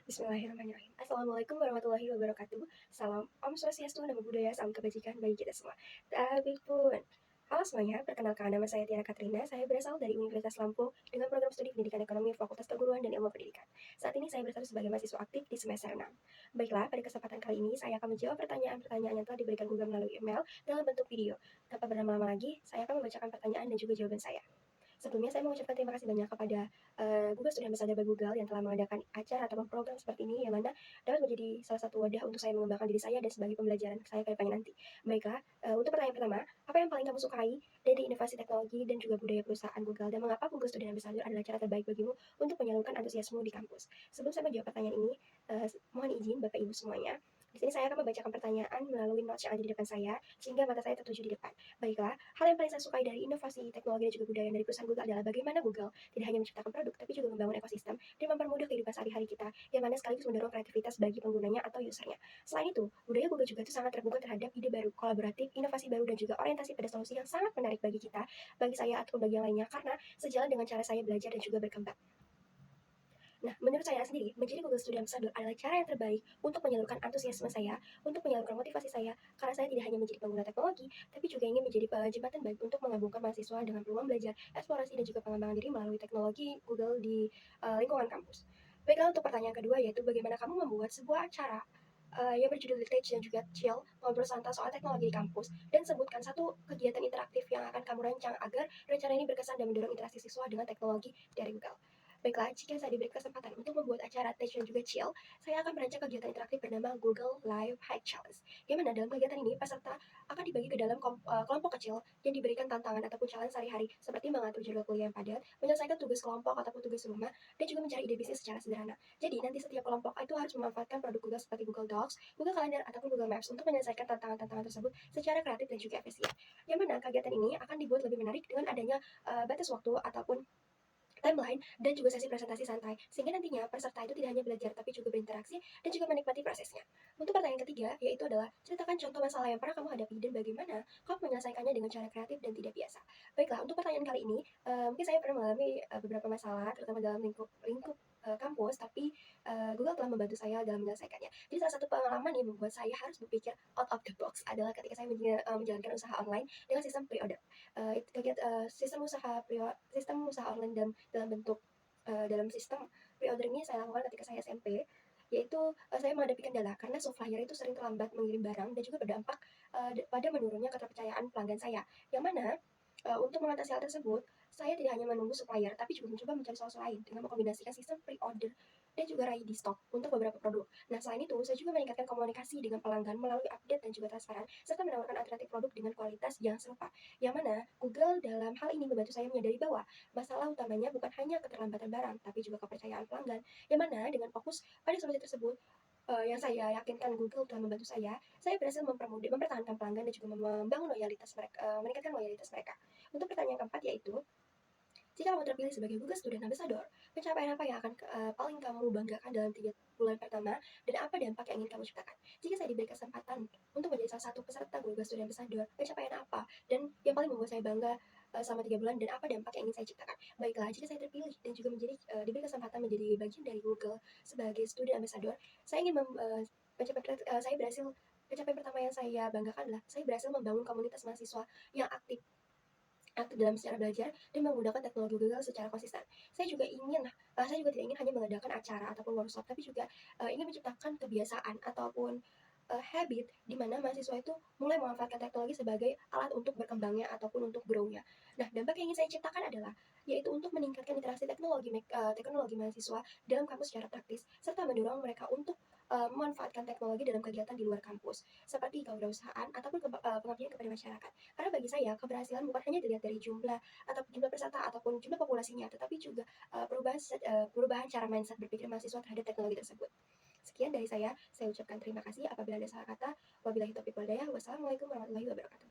Bismillahirrahmanirrahim. Assalamualaikum warahmatullahi wabarakatuh. Salam Om Swastiastu, Namo Buddhaya, salam kebajikan bagi kita semua. Tapi pun. Halo semuanya, perkenalkan nama saya Tiara Katrina. Saya berasal dari Universitas Lampung dengan program studi Pendidikan Ekonomi, Fakultas Keguruan dan Ilmu Pendidikan. Saat ini saya berstatus sebagai mahasiswa aktif di semester 6. Baiklah, pada kesempatan kali ini saya akan menjawab pertanyaan-pertanyaan yang telah diberikan Google melalui email dalam bentuk video. Tanpa berlama-lama lagi, saya akan membacakan pertanyaan dan juga jawaban saya. Sebelumnya saya mengucapkan terima kasih banyak kepada Google Student Ambassador by Google yang telah mengadakan acara ataupun program seperti ini yang mana dapat menjadi salah satu wadah untuk saya mengembangkan diri saya dan sebagai pembelajaran saya ke depannya nanti. Baiklah, untuk pertanyaan pertama, apa yang paling kamu sukai dari inovasi teknologi dan juga budaya perusahaan Google dan mengapa Google Student Ambassador adalah cara terbaik bagimu untuk menyalurkan antusiasmu di kampus? Sebelum saya menjawab pertanyaan ini, mohon izin Bapak Ibu semuanya. Di sini saya akan membacakan pertanyaan melalui notes yang ada di depan saya, sehingga mata saya tertuju di depan. Baiklah, hal yang paling saya sukai dari inovasi teknologi dan juga budaya dari perusahaan Google adalah bagaimana Google tidak hanya menciptakan produk, tapi juga membangun ekosistem dan mempermudah kehidupan sehari-hari kita, yang mana sekaligus mendorong kreativitas bagi penggunanya atau usernya. Selain itu, budaya Google juga itu sangat terbuka terhadap ide baru, kolaboratif, inovasi baru, dan juga orientasi pada solusi yang sangat menarik bagi kita, bagi saya ataupun bagi yang lainnya, karena sejalan dengan cara saya belajar dan juga berkembang. Nah, menurut saya sendiri, menjadi Google Student Ambassador adalah cara yang terbaik untuk menyalurkan antusiasme saya, untuk menyalurkan motivasi saya, karena saya tidak hanya menjadi pengguna teknologi, tapi juga ingin menjadi jembatan baik untuk menggabungkan mahasiswa dengan peluang belajar, eksplorasi, dan juga pengembangan diri melalui teknologi Google di lingkungan kampus. Baiklah, untuk pertanyaan kedua, yaitu bagaimana kamu membuat sebuah acara yang berjudul Detach dan juga Chill, ngobrol santai soal teknologi di kampus, dan sebutkan satu kegiatan interaktif yang akan kamu rancang agar rencana ini berkesan dan mendorong interaksi siswa dengan teknologi dari Google. Baiklah, jika saya diberi kesempatan untuk membuat acara Tech dan juga Chill, saya akan merancang kegiatan interaktif bernama Google Live Hack Challenge. Yang mana dalam kegiatan ini, peserta akan dibagi ke dalam kelompok kecil yang diberikan tantangan ataupun challenge sehari-hari, seperti mengatur jadwal kuliah yang padat, menyelesaikan tugas kelompok ataupun tugas rumah, dan juga mencari ide bisnis secara sederhana. Jadi, nanti setiap kelompok itu harus memanfaatkan produk Google seperti Google Docs, Google Calendar, ataupun Google Maps untuk menyelesaikan tantangan-tantangan tersebut secara kreatif dan juga efisien. Yang mana kegiatan ini akan dibuat lebih menarik dengan adanya batas waktu ataupun timeline, dan juga sesi presentasi santai, sehingga nantinya peserta itu tidak hanya belajar tapi juga berinteraksi dan juga menikmati prosesnya. Untuk pertanyaan ketiga, yaitu adalah ceritakan contoh masalah yang pernah kamu hadapi dan bagaimana kamu menyelesaikannya dengan cara kreatif dan tidak biasa. Baiklah, untuk pertanyaan kali ini, mungkin saya pernah mengalami beberapa masalah, terutama dalam lingkup kampus, tapi Google telah membantu saya dalam menyelesaikannya. Jadi salah satu pengalaman yang membuat saya harus berpikir out of the box adalah ketika saya menjalankan usaha online dengan sistem pre-order. Sistem usaha online dalam bentuk dalam sistem pre-order ini saya lakukan ketika saya SMP, yaitu saya menghadapi kendala karena supplier itu sering terlambat mengirim barang dan juga berdampak pada menurunnya keterpercayaan pelanggan saya. Yang mana untuk mengatasi hal tersebut, saya tidak hanya menunggu supplier, tapi juga mencoba mencari solusi lain dengan mengkombinasikan sistem pre-order dan juga ready stock untuk beberapa produk. Nah, selain itu, saya juga meningkatkan komunikasi dengan pelanggan melalui update dan juga transparan, serta menawarkan alternatif produk dengan kualitas yang serupa. Yang mana Google dalam hal ini membantu saya menyadari bahwa masalah utamanya bukan hanya keterlambatan barang, tapi juga kepercayaan pelanggan. Yang mana dengan fokus pada solusi tersebut, yang saya yakinkan Google telah membantu saya berhasil mempertahankan pelanggan dan juga membangun loyalitas mereka, meningkatkan loyalitas mereka. Untuk pertanyaan keempat yaitu, jika kamu terpilih sebagai Google Student Ambassador, pencapaian apa yang akan paling kamu banggakan dalam 3 bulan pertama, dan apa dampak yang ingin kamu ciptakan? Jika saya diberi kesempatan untuk menjadi salah satu peserta Google Student Ambassador, pencapaian apa dan yang paling membuat saya bangga selama 3 bulan, dan apa dampak yang ingin saya ciptakan? Baiklah, jika saya terpilih dan juga diberi kesempatan menjadi bagian dari Google sebagai Student Ambassador, saya ingin saya berhasil. Pencapaian pertama yang saya banggakan adalah saya berhasil membangun komunitas mahasiswa yang aktif dalam secara belajar dan menggunakan teknologi Google secara konsisten. Saya juga tidak ingin hanya mengadakan acara ataupun workshop, tapi juga ingin menciptakan kebiasaan ataupun habit di mana mahasiswa itu mulai memanfaatkan teknologi sebagai alat untuk berkembangnya ataupun untuk grow-nya. Nah, dampak yang ingin saya ciptakan adalah yaitu untuk meningkatkan interaksi teknologi mahasiswa dalam kampus secara praktis, serta mendorong mereka untuk memanfaatkan teknologi dalam kegiatan di luar kampus, seperti kewirausahaan ataupun pengabdian kepada masyarakat. Karena bagi saya, keberhasilan bukan hanya dilihat dari jumlah peserta ataupun jumlah populasinya, tetapi juga perubahan cara mindset berpikir mahasiswa terhadap teknologi tersebut. Sekian dari saya ucapkan terima kasih apabila ada salah kata. Wabillahi taufiq wal hidayah. Wassalamualaikum warahmatullahi wabarakatuh.